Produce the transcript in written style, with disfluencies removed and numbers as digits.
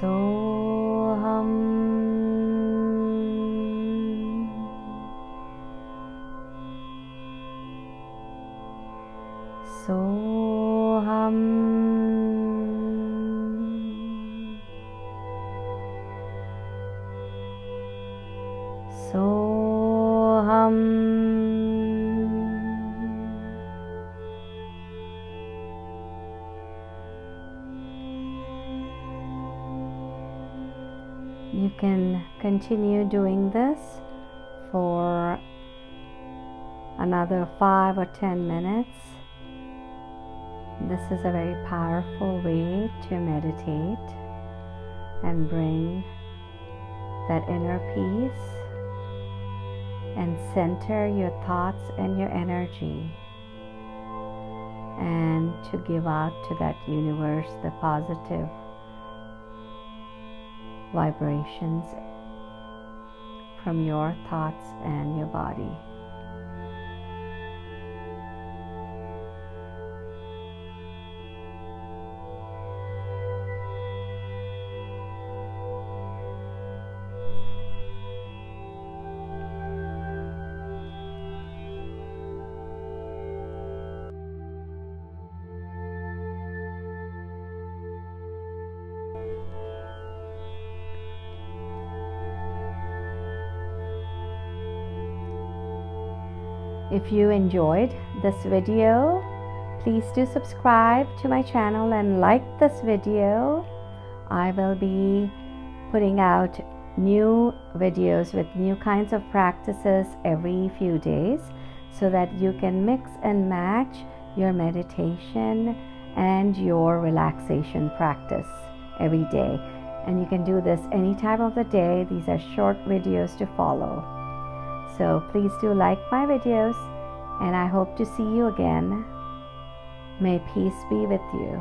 Soham. Soham. Soham. You can continue doing this for another 5 or 10 minutes. This is a very powerful way to meditate and bring that inner peace and center your thoughts and your energy, and to give out to that universe the positive vibrations from your thoughts and your body. If you enjoyed this video, please do subscribe to my channel and like this video. I will be putting out new videos with new kinds of practices every few days, so that you can mix and match your meditation and your relaxation practice every day. And you can do this any time of the day. These are short videos to follow. So please do like my videos, and I hope to see you again. May peace be with you.